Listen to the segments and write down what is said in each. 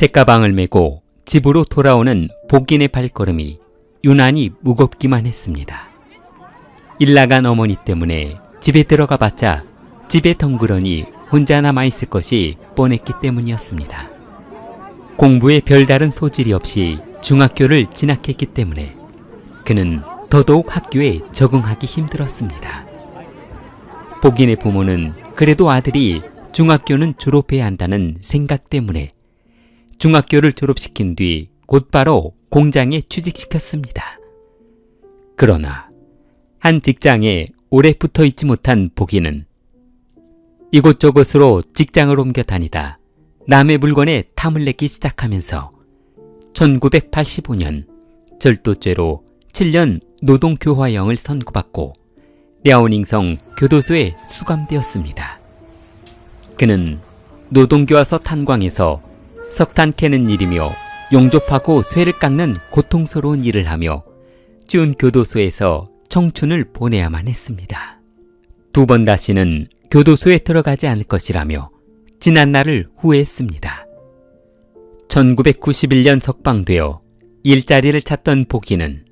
책가방을 메고 집으로 돌아오는 복인의 발걸음이 유난히 무겁기만 했습니다. 일 나간 어머니 때문에 집에 들어가 봤자 집에 덩그러니 혼자 남아있을 것이 뻔했기 때문이었습니다. 공부에 별다른 소질이 없이 중학교를 진학했기 때문에 그는 더더욱 학교에 적응하기 힘들었습니다. 복인의 부모는 그래도 아들이 중학교는 졸업해야 한다는 생각 때문에 중학교를 졸업시킨 뒤 곧바로 공장에 취직시켰습니다. 그러나 한 직장에 오래 붙어있지 못한 복인은 이곳저곳으로 직장을 옮겨 다니다 남의 물건에 탐을 내기 시작하면서 1985년 절도죄로 7년 노동교화형을 선고받고 랴오닝성 교도소에 수감되었습니다. 그는 노동교화소 탄광에서 석탄 캐는 일이며 용접하고 쇠를 깎는 고통스러운 일을 하며 추운 교도소에서 청춘을 보내야만 했습니다. 두 번 다시는 교도소에 들어가지 않을 것이라며 지난 날을 후회했습니다. 1991년 석방되어 일자리를 찾던 복인은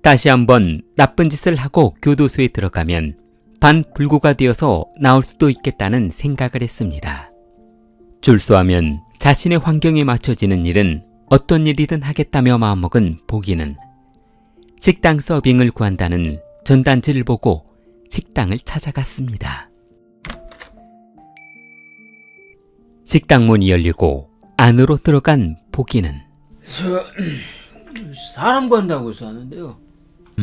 다시 한번 나쁜 짓을 하고 교도소에 들어가면 반불구가 되어서 나올 수도 있겠다는 생각을 했습니다. 출소하면 자신의 환경에 맞춰지는 일은 어떤 일이든 하겠다며 마음먹은 복인은 식당 서빙을 구한다는 전단지를 보고 식당을 찾아갔습니다. 식당 문이 열리고 안으로 들어간 복인은 저 사람 구한다고 해서 하는데요.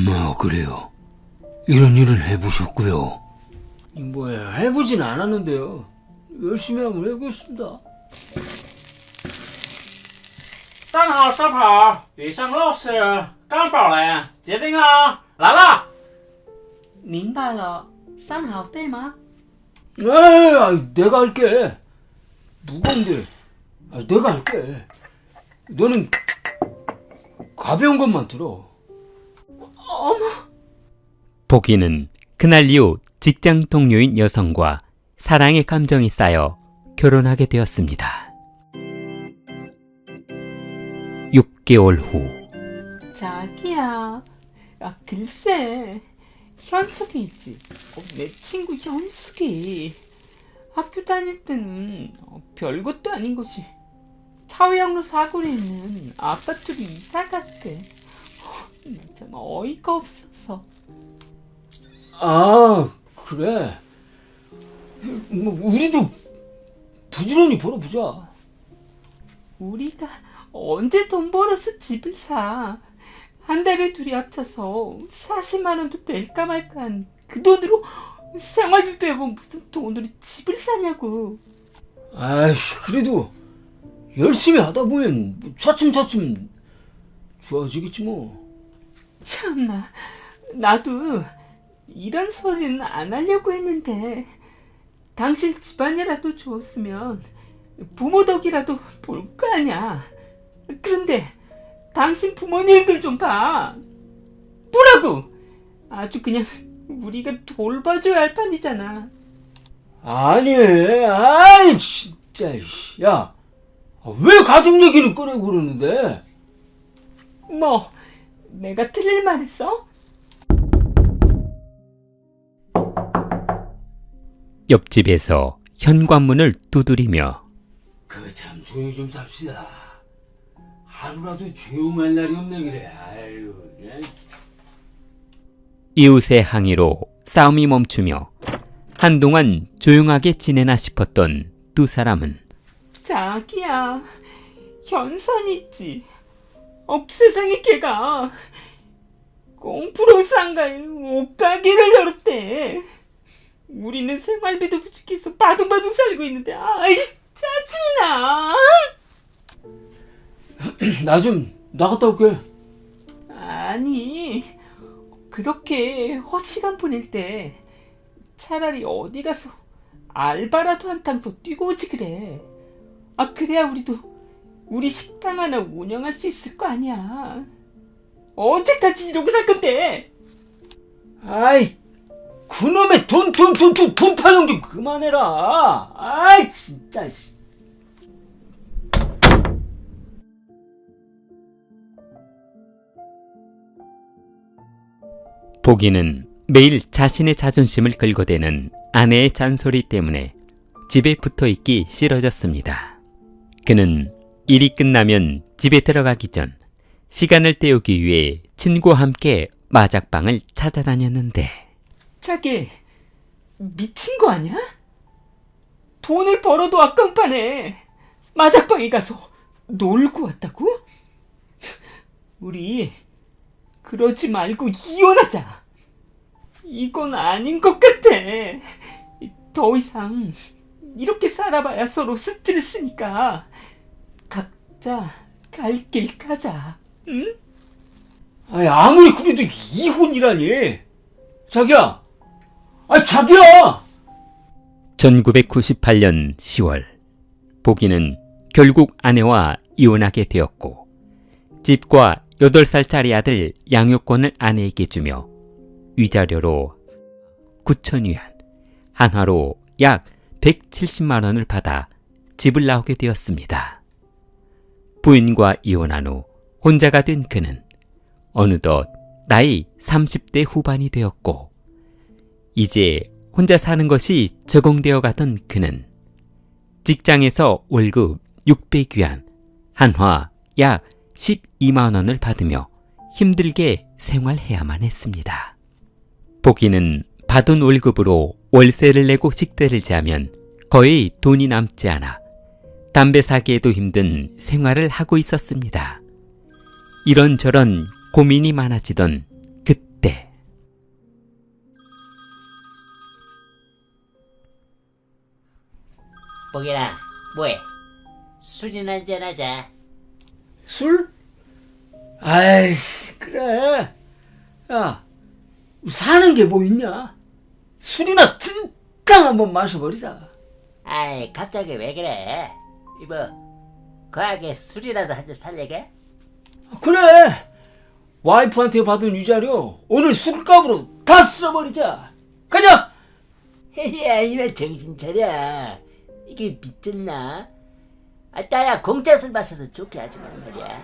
뭐 그래요? 이런 일은 해보셨고요. 뭐야, 해보진 않았는데요. 열심히 한번 해보겠습니다. 3号烧烤，雨上肉丝刚饱了，决定啊，来了。明白了，3号对吗？ 에이, 내가 할게. 무거운데. 내가 할게. 너는 가벼운 것만 들어. 복인은 그날 이후 직장 동료인 여성과 사랑의 감정이 쌓여 결혼하게 되었습니다. 6개월 후 자기야, 글쎄, 현숙이 있지. 내 친구 현숙이 학교 다닐 때는 별것도 아닌 것이 차우양로 사거리에 있는 아파트로 이사 갔대. 나 참 어이가 없어서. 아, 그래. 뭐 우리도 부지런히 벌어보자. 우리가 언제 돈 벌어서 집을 사? 한 달에 둘이 합쳐서 40만 원도 될까 말까한 그 돈으로 생활비 빼고 무슨 돈으로 집을 사냐고. 아이씨, 그래도 열심히 하다 보면 뭐 차츰차츰 좋아지겠지 뭐. 참나, 나도 이런 소리는 안 하려고 했는데 당신 집안이라도 좋았으면 부모 덕이라도 볼 거 아냐. 그런데 당신 부모님 일들 좀 봐. 뭐라고? 아주 그냥 우리가 돌봐줘야 할 판이잖아. 아니, 아이 진짜. 야, 왜 가족 얘기는 꺼내고 그러는데? 뭐, 내가 틀릴 말 했어? 옆집에서 현관문을 두드리며 그 참 조용히 좀 삽시다. 하루라도 조용할 날이 없네 그래. 아유. 이웃의 항의로 싸움이 멈추며 한동안 조용하게 지내나 싶었던 두 사람은 자기야, 현선이 있지. 세상에 걔가 공프로 상가에 옷가게를 열었대. 우리는 생활비도 부족해서 바둥바둥 살고 있는데 아이씨, 짜증나. 나 좀 나갔다 올게. 아니, 그렇게 헛시간 보낼 때 차라리 어디 가서 알바라도 한탕 더 뛰고 오지 그래. 그래야 우리도 우리 식당 하나 운영할 수 있을 거 아니야. 언제까지 이러고 살 건데? 아이, 그놈의 돈 타령 좀 그만해라. 아이 진짜. 보기는 매일 자신의 자존심을 긁어대는 아내의 잔소리 때문에 집에 붙어있기 싫어졌습니다. 그는 일이 끝나면 집에 들어가기 전 시간을 때우기 위해 친구와 함께 마작방을 찾아다녔는데 자기 미친 거 아니야? 돈을 벌어도 아까운 판에 마작방에 가서 놀고 왔다고? 우리 그러지 말고 이혼하자. 이건 아닌 것 같아. 더 이상 이렇게 살아봐야 서로 스트레스니까 각자 갈 길 가자. 응? 아니, 아무리 그래도 이혼이라니. 자기야. 아, 자기야. 1998년 10월 보기는 결국 아내와 이혼하게 되었고 집과 8살짜리 아들 양육권을 아내에게 주며 위자료로 9,000위안, 한화로 약 170만 원을 받아 집을 나오게 되었습니다. 부인과 이혼한 후 혼자가 된 그는 어느덧 나이 30대 후반이 되었고 이제 혼자 사는 것이 적응되어 가던 그는 직장에서 월급 600위안, 한화 약 12만 원을 받으며 힘들게 생활해야만 했습니다. 보기는 받은 월급으로 월세를 내고 식대를 지하면 거의 돈이 남지 않아 담배 사기에도 힘든 생활을 하고 있었습니다. 이런저런 고민이 많아지던 그때 보기나 뭐해? 술이나 한잔 하자. 술? 아이씨, 그래. 야, 사는 게 뭐 있냐? 술이나 진짜 한번 마셔버리자. 아이 갑자기 왜 그래? 이봐 거하게 술이라도 한잔 살려게? 그래. 와이프한테 받은 위자료 오늘 술값으로 다 써버리자. 가자. 야 이만 정신 차려. 이게 미쳤나? 아 따야 공짜 술 마셔서 좋게 하지 말란 말이야.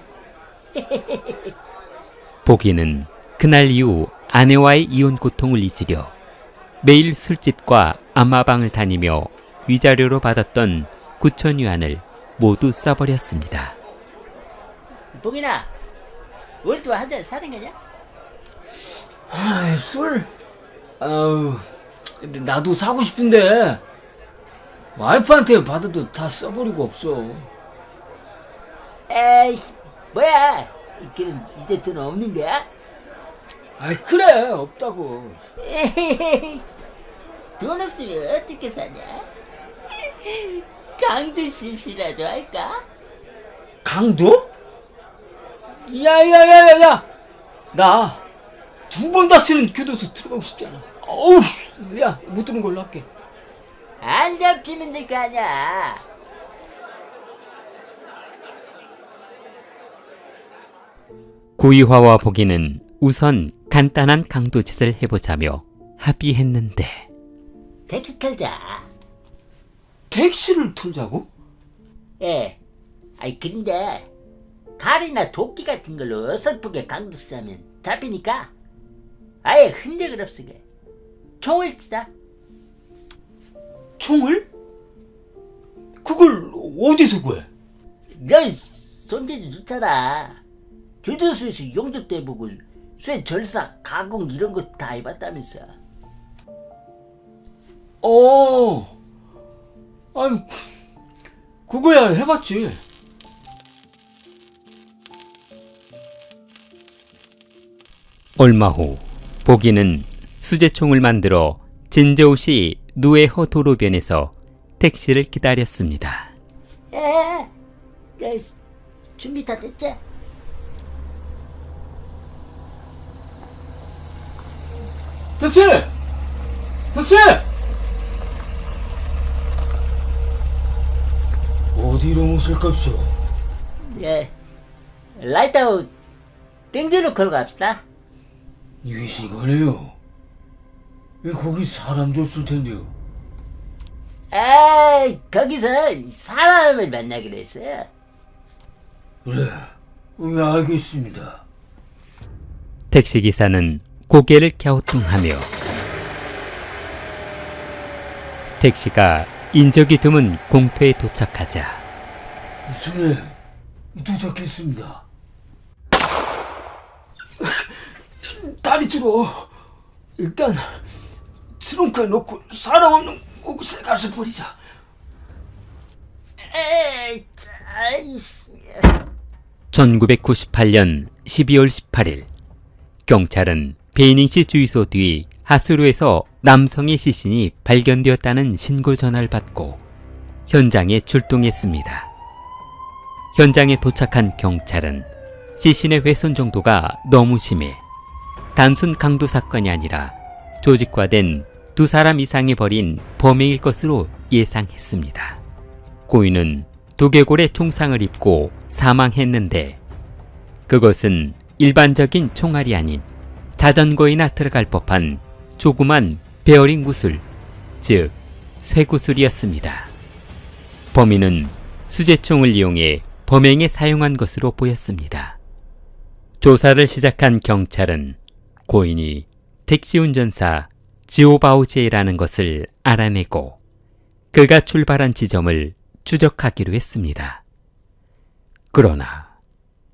보기는 그날 이후 아내와의 이혼 고통을 잊으려 매일 술집과 안마방을 다니며 위자료로 받았던 9,000위안을 모두 써버렸습니다. 보기나 오늘도 한잔 사는 거냐? 아이, 술? 아우, 근데 나도 사고 싶은데 와이프한테 받아도 다 써버리고 없어. 에이 뭐야? 그럼 이제 돈 없는 거야? 아이, 그래, 없다고. 에헤헤, 돈 없으면 어떻게 사냐? 강도 실시라도 할까? 강도? 야야야야야, 나 2번 다 쓰는 교도소 들어가고 싶지 않아. 어우, 야, 못 들은 걸로 할게. 안 잡히면 될 거 아니야. 구이화와 보기는 우선 간단한 강도짓을 해보자며 합의했는데 택시 털자. 택시를 털자고? 예. 아이 근데 칼이나 도끼 같은 걸로 어설프게 강도 쓰자면 잡히니까 아예 흔적을 없으게 총을 치자. 총을? 그걸 어디서 구해? 너 손재주 좋잖아. 교도소에서 용접도 해보고 쇠 절사, 가공 이런 거 다 해봤다면서. 아니, 그거야 해봤지. 얼마 후 보기는 수제총을 만들어 진저우시 누에호 도로변에서 택시를 기다렸습니다. 야, 준비 다 됐지? 택시! 택시! 어디로 모실 것이오? 예, 라이트아웃 땡지로 걸고 갑시다. 이 시간에요? 거기 사람 줬을 텐데요. 에이, 거기서 사람을 만나기로 했어요. 그래, 알겠습니다. 택시기사는 고개를 갸우뚱하며 택시가 인적이 드문 공터에 도착하자 손님, 도착했습니다. 다리 들어. 일단 트렁크에 넣고 사람 없는 곳에 가서 버리자. 에이, 아이씨. 1998년 12월 18일 경찰은 베이닝시 주유소 뒤 하수로에서 남성의 시신이 발견되었다는 신고 전화를 받고 현장에 출동했습니다. 현장에 도착한 경찰은 시신의 훼손 정도가 너무 심해 단순 강도 사건이 아니라 조직화된 두 사람 이상이 벌인 범행일 것으로 예상했습니다. 고인은 두개골에 총상을 입고 사망했는데 그것은 일반적인 총알이 아닌 자전거에나 들어갈 법한 조그만 베어링 구슬, 즉 쇠구슬이었습니다. 범인은 수제총을 이용해 범행에 사용한 것으로 보였습니다. 조사를 시작한 경찰은 고인이 택시 운전사 지오바오제라는 것을 알아내고 그가 출발한 지점을 추적하기로 했습니다. 그러나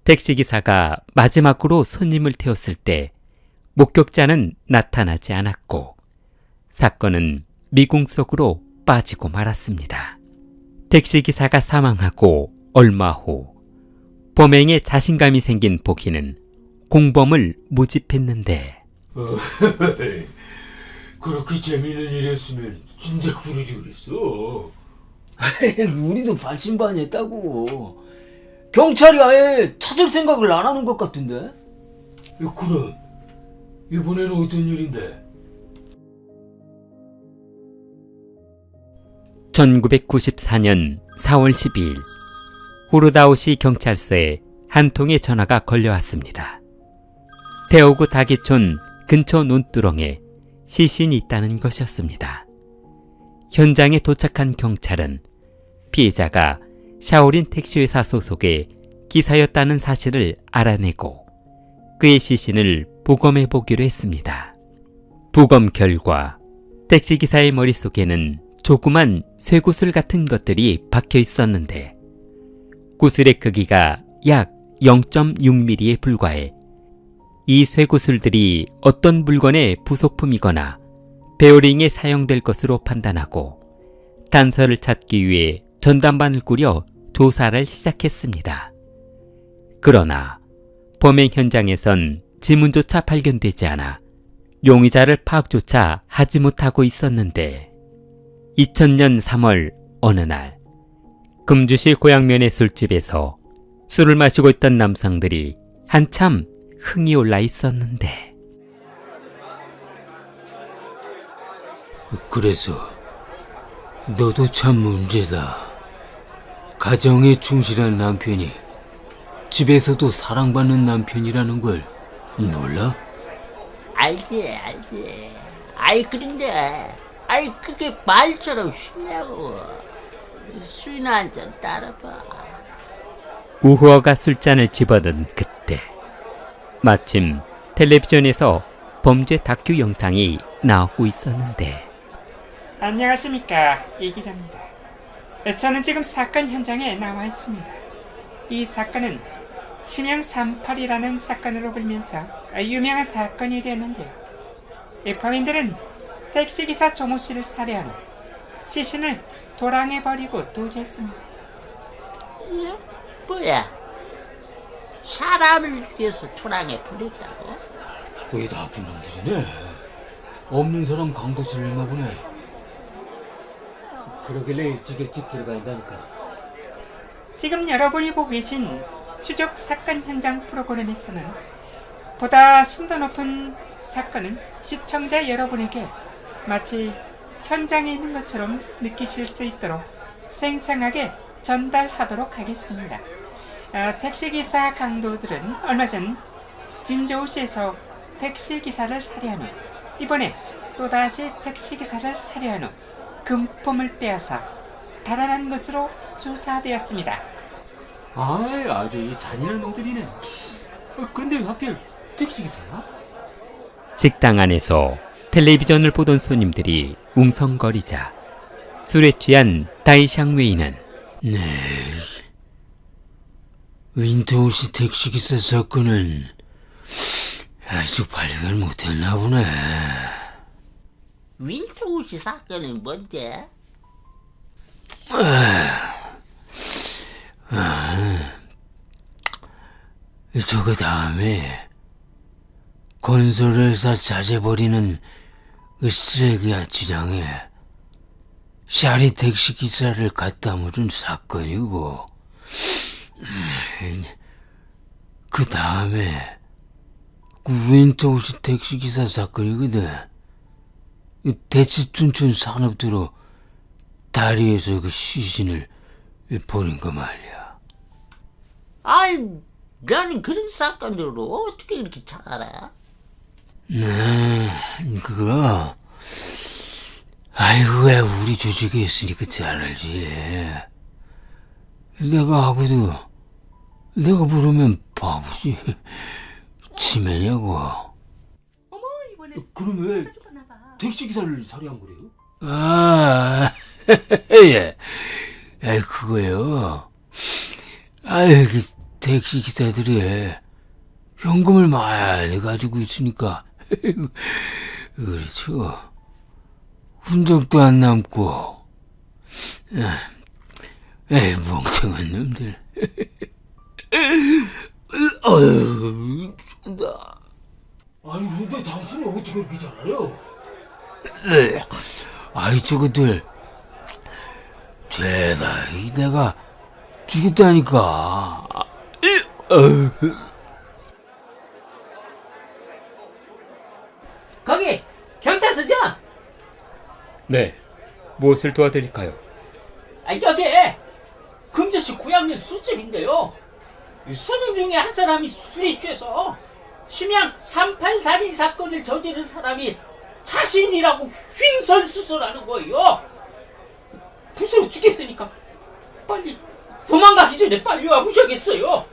택시기사가 마지막으로 손님을 태웠을 때 목격자는 나타나지 않았고 사건은 미궁 속으로 빠지고 말았습니다. 택시기사가 사망하고 얼마 후 범행에 자신감이 생긴 복희는 공범을 모집했는데 그렇게 재미있는 일이었으면 진작 부르지 그랬어. 우리도 반신반의했다고. 경찰이 아예 찾을 생각을 안 하는 것 같은데? 그럼 이번에는 어떤 일인데? 1994년 4월 12일 후르다오시 경찰서에 한 통의 전화가 걸려왔습니다. 태오구 다기촌 근처 논두렁에 시신이 있다는 것이었습니다. 현장에 도착한 경찰은 피해자가 샤오린 택시회사 소속의 기사였다는 사실을 알아내고 그의 시신을 부검해 보기로 했습니다. 부검 결과 택시기사의 머릿속에는 조그만 쇠구슬 같은 것들이 박혀 있었는데 구슬의 크기가 약 0.6mm에 불과해 이 쇠구슬들이 어떤 물건의 부속품이거나 베어링에 사용될 것으로 판단하고 단서를 찾기 위해 전담반을 꾸려 조사를 시작했습니다. 그러나 범행 현장에선 지문조차 발견되지 않아 용의자를 파악조차 하지 못하고 있었는데 2000년 3월 어느 날 금주시 고양면의 술집에서 술을 마시고 있던 남성들이 한참 흥이 올라 있었는데 그래서 너도 참 문제다. 가정에 충실한 남편이 집에서도 사랑받는 남편이라는 걸 몰라? 알지. 아이, 그런데, 아이, 그게 말처럼 쉽냐고. 술이나 한잔 따라봐. 우호어가 술잔을 집어든 그때 마침 텔레비전에서 범죄 다큐 영상이 나오고 있었는데 안녕하십니까, 이 기자입니다. 저는 지금 사건 현장에 나와 있습니다. 이 사건은 심형 38이라는 사건으로 불면서 유명한 사건이 되었는데요. 이 범인들은 택시기사 조모 씨를 살해한 후 시신을 도랑에 버리고 도주했습니다. 뭐야? 사람을 위해서 토랑에 버렸다고? 왜 나쁜 놈들이네. 없는 사람 강도 질렀나 보네. 그러길래 일찍 들어가야 한다니까. 지금 여러분이 보고 계신 추적 사건 현장 프로그램에서는 보다 심도 높은 사건은 시청자 여러분에게 마치 현장에 있는 것처럼 느끼실 수 있도록 생생하게 전달하도록 하겠습니다. 택시기사 강도들은 얼마 전 진저우시에서 택시기사를 살해한 후 이번에 또다시 택시기사를 살해한 후 금품을 빼앗아 달아난 것으로 조사되었습니다. 아주 이 잔인한 놈들이네. 그런데 왜 하필 택시기사야? 식당 안에서 텔레비전을 보던 손님들이 웅성거리자 술에 취한 다이샹웨이는 네. 윈터우시 택시기사 사건은 아직 발견 못했나 보네. 윈터우시 사건은 뭔데? 저거 다음에 건설회사 자재버리는 쓰레기 아치장에 샤리 택시기사를 갖다 물은 사건이고, 그 다음에 윈터우시 택시기사 사건이거든. 대치춘천 산업도로 다리에서 그 시신을 버린 거 말이야. 아이, 나는 그런 사건으로 어떻게 이렇게 잘 알아? 그거 아이고 왜 우리 조직에 있으니까 잘 알지. 내가 하고도 내가 부르면 바보지. 치매냐고. 어머, 이번에 그럼 왜 죽었나 봐. 택시기사를 살해한 거래요? 아, 예. 그거요. 그 택시 기사들이 현금을 많이 가지고 있으니까 그렇죠. 흔적도 안 남고. 멍청한 놈들. 어휴, 죽는다. 아니 근데 당신이 어떻게 그렇게 잘 알아요? 저것들 죄다 내가 죽였다니까. 거기 경찰서죠? 네, 무엇을 도와드릴까요? 여기 금저씨 고향의 술집인데요. 이 손님 중에 한 사람이 술에 취해서 심양 38살인 사건을 저지른 사람이 자신이라고 횡설수설하는 거예요. 부스로 죽겠으니까 빨리 도망가기 전에 빨리 와보셔야겠어요.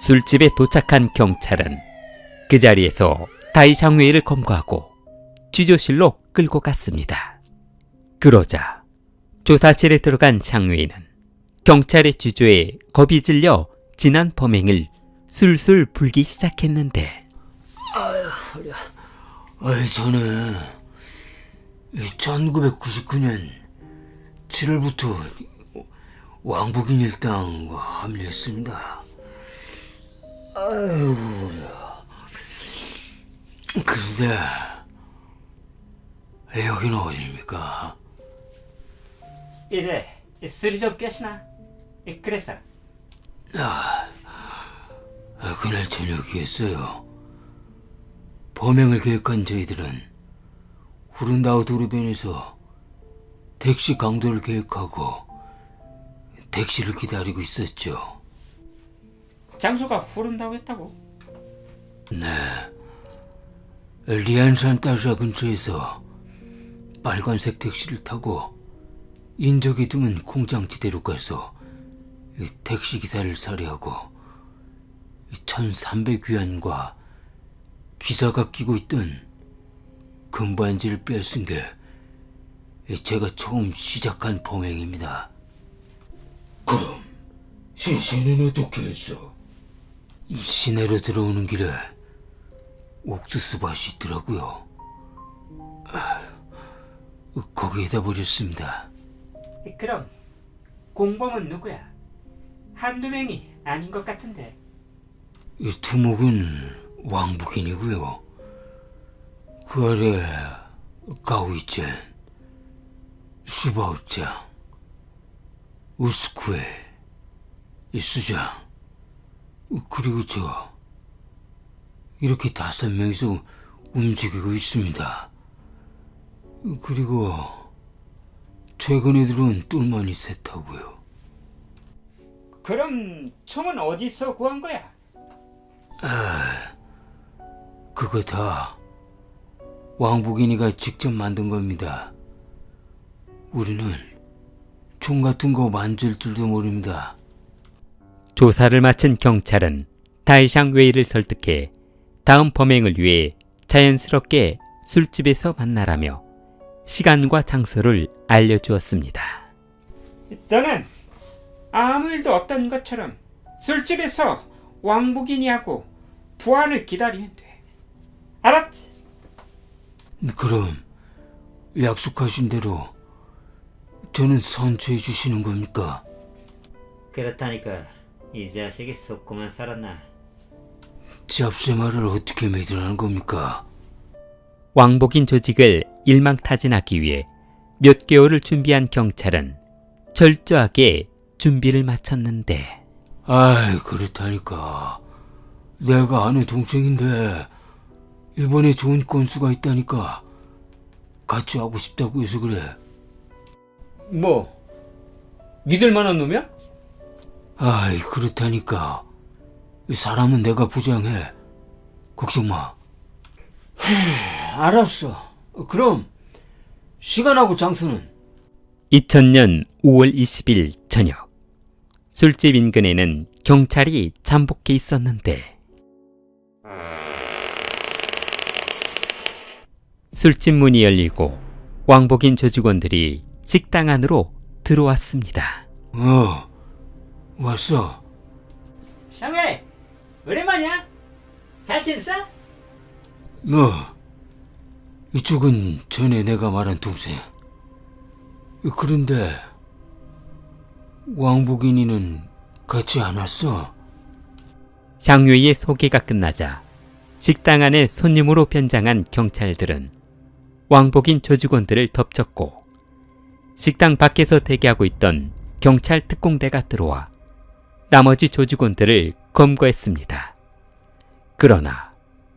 술집에 도착한 경찰은 그 자리에서 다이샹웨이를 검거하고 취조실로 끌고 갔습니다. 그러자 조사실에 들어간 샹웨이는 경찰의 취조에 겁이 질려 지난 범행을 술술 불기 시작했는데, 저는 1999년 7월부터 왕복인 일당 합류했습니다. 그런데 여기는 어디입니까? 이제 술이 좀 깨시나? 그래서 그날 저녁이었어요. 범행을 계획한 저희들은 후른다오 도로변에서 택시 강도를 계획하고 택시를 기다리고 있었죠. 장소가 후른다고 했다고? 네. 리안산 따샤 근처에서 빨간색 택시를 타고 인적이 드문 공장지대로 가서 택시기사를 살해하고 1,300위안과 기사가 끼고 있던 금반지를 뺏은 게 제가 처음 시작한 범행입니다. 그럼 시신은 어떻게 했어? 시내로 들어오는 길에 옥수수밭이 있더라고요. 거기에다 버렸습니다. 그럼 공범은 누구야? 한두 명이 아닌 것 같은데. 두목은 왕북인이고요. 그 아래 가오이젠, 슈바오짱, 우스쿠에, 수장, 그리고 저 이렇게 5명이서 움직이고 있습니다. 그리고 최근에 들어온 똘마니 셋하고요. 그럼 총은 어디서 구한 거야? 그거 다 왕복인이가 직접 만든 겁니다. 우리는 총 같은 거 만질 줄도 모릅니다. 조사를 마친 경찰은 다이샹 웨이를 설득해 다음 범행을 위해 자연스럽게 술집에서 만나라며 시간과 장소를 알려주었습니다. 너는 아무 일도 없던 것처럼 술집에서 왕복인이하고 부하를 기다리면 돼. 알았지? 그럼 약속하신 대로 저는 선처해 주시는 겁니까? 그렇다니까 이 자식이 속고만 살았나. 잡새 말을 어떻게 믿으라는 겁니까? 왕복인 조직을 일망타진하기 위해 몇 개월을 준비한 경찰은 철저하게 준비를 마쳤는데 아이, 그렇다니까. 내가 아는 동생인데 이번에 좋은 건수가 있다니까 같이 하고 싶다고 해서 그래. 뭐 믿을 만한 놈이야? 아이, 그렇다니까. 사람은 내가 부장해. 걱정 마. 알았어. 그럼 시간하고 장소는? 2000년 5월 20일 저녁 술집 인근에는 경찰이 잠복해 있었는데 술집 문이 열리고 왕복인 조직원들이 식당 안으로 들어왔습니다. 왔어. 샹웨이, 오랜만이야? 잘 지냈어? 이쪽은 전에 내가 말한 동생. 그런데 왕복인이는 같이 안 왔어? 장유이의 소개가 끝나자 식당 안에 손님으로 변장한 경찰들은 왕복인 조직원들을 덮쳤고 식당 밖에서 대기하고 있던 경찰 특공대가 들어와 나머지 조직원들을 검거했습니다. 그러나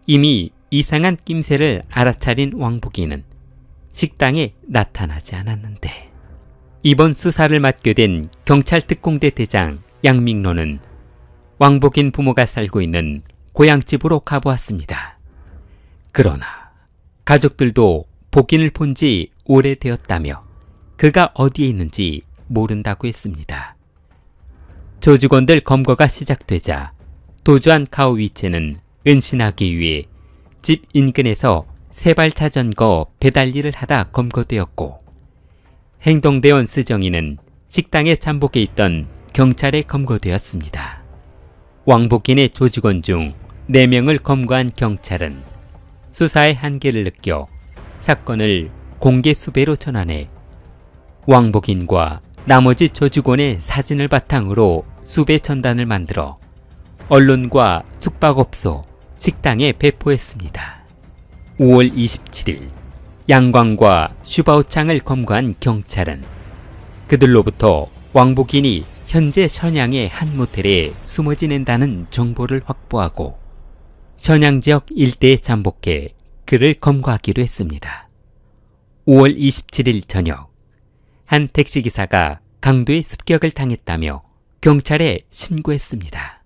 이미 이상한 낌새를 알아차린 왕복인은 식당에 나타나지 않았는데 이번 수사를 맡게 된 경찰 특공대 대장 양민로는 왕복인 부모가 살고 있는 고향집으로 가보았습니다. 그러나 가족들도 복인을 본 지 오래되었다며 그가 어디에 있는지 모른다고 했습니다. 조직원들 검거가 시작되자 도주한 카오위체는 은신하기 위해 집 인근에서 세발 자전거 배달 일을 하다 검거되었고 행동대원 스정이는 식당에 잠복해 있던 경찰에 검거되었습니다. 왕복인의 조직원 중 4명을 검거한 경찰은 수사의 한계를 느껴 사건을 공개 수배로 전환해 왕복인과 나머지 조직원의 사진을 바탕으로 수배 전단을 만들어 언론과 숙박업소, 식당에 배포했습니다. 5월 27일 양광과 슈바오창을 검거한 경찰은 그들로부터 왕복인이 현재 션양의 한 모텔에 숨어 지낸다는 정보를 확보하고 션양 지역 일대에 잠복해 그를 검거하기로 했습니다. 5월 27일 저녁 한 택시기사가 강도의 습격을 당했다며 경찰에 신고했습니다.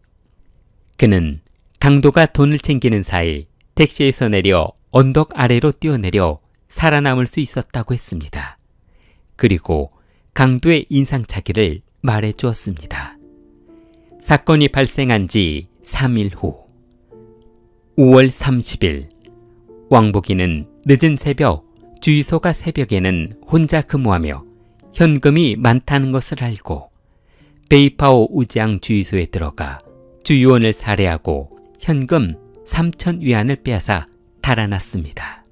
그는 강도가 돈을 챙기는 사이 택시에서 내려 언덕 아래로 뛰어내려 살아남을 수 있었다고 했습니다. 그리고 강도의 인상착의를 말해주었습니다. 사건이 발생한 지 3일 후 5월 30일 왕복인은 늦은 새벽 주유소가 새벽에는 혼자 근무하며 현금이 많다는 것을 알고 베이파오 우지앙 주유소에 들어가 주유원을 살해하고 현금 3,000위안을 빼앗아 달아났습니다.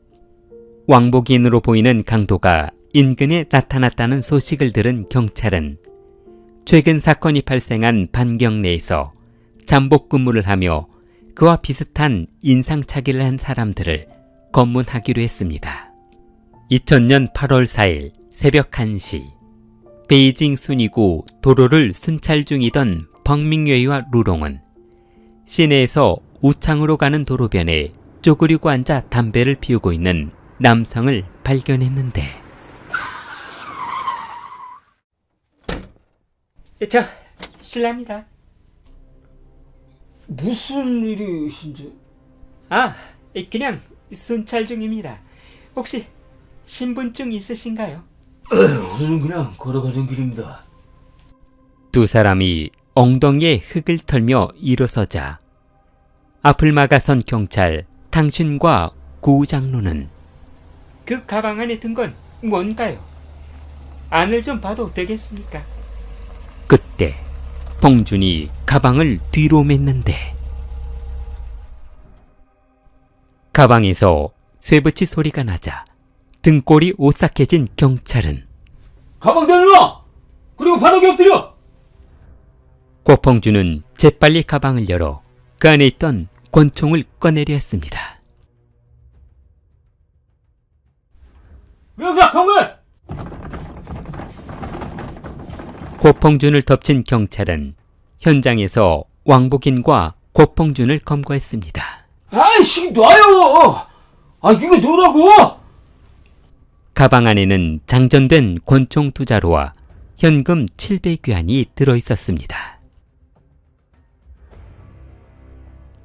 왕복인으로 보이는 강도가 인근에 나타났다는 소식을 들은 경찰은 최근 사건이 발생한 반경 내에서 잠복 근무를 하며 그와 비슷한 인상착의를 한 사람들을 검문하기로 했습니다. 2000년 8월 4일 새벽 1시 베이징 순이구 도로를 순찰 중이던 펑밍웨이와 루롱은 시내에서 우창으로 가는 도로변에 쪼그리고 앉아 담배를 피우고 있는 남성을 발견했는데 저 실례합니다. 무슨 일이신지? 그냥 순찰 중입니다. 혹시 신분증 있으신가요? 오늘은 그냥 걸어가던 길입니다. 두 사람이 엉덩이에 흙을 털며 일어서자 앞을 막아선 경찰 당신과 구장로는 그 가방 안에 든 건 뭔가요? 안을 좀 봐도 되겠습니까? 그때 봉준이 가방을 뒤로 맸는데 가방에서 쇠붙이 소리가 나자 등골이 오싹해진 경찰은 가방 내놔! 그리고 바닥에 엎드려! 고봉준은 재빨리 가방을 열어 그 안에 있던 권총을 꺼내려 했습니다. 명사 통과해! 고봉준을 덮친 경찰은 현장에서 왕복인과 고봉준을 검거했습니다. 아이씨, 놔요! 아, 이거 놓으라고! 가방 안에는 장전된 권총 2자루와 현금 700위안이 들어있었습니다.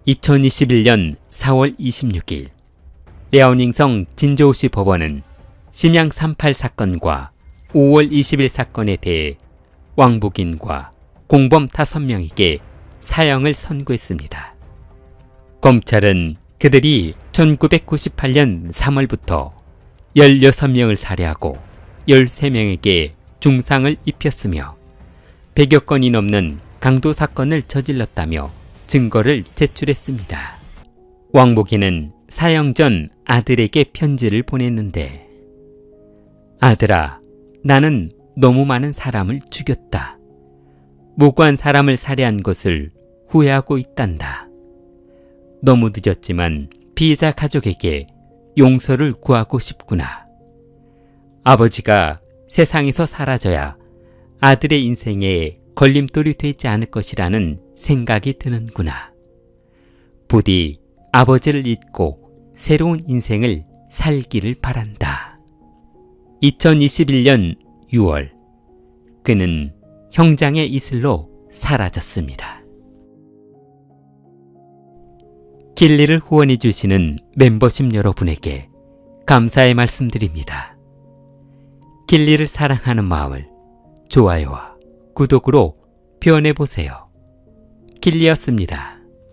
2021년 4월 26일 랴오닝성 진저우시 법원은 심양 38 사건과 5월 20일 사건에 대해 왕복인과 공범 5명에게 사형을 선고했습니다. 검찰은 그들이 1998년 3월부터 16명을 살해하고 13명에게 중상을 입혔으며 100여 건이 넘는 강도 사건을 저질렀다며 증거를 제출했습니다. 왕복인은 사형 전 아들에게 편지를 보냈는데 아들아, 나는 너무 많은 사람을 죽였다. 무고한 사람을 살해한 것을 후회하고 있단다. 너무 늦었지만 피해자 가족에게 용서를 구하고 싶구나. 아버지가 세상에서 사라져야 아들의 인생에 걸림돌이 되지 않을 것이라는 생각이 드는구나. 부디 아버지를 잊고 새로운 인생을 살기를 바란다. 2021년 6월 그는 형장의 이슬로 사라졌습니다. 길리를 후원해 주시는 멤버십 여러분에게 감사의 말씀드립니다. 길리를 사랑하는 마음을 좋아요와 구독으로 표현해 보세요. 길리였습니다.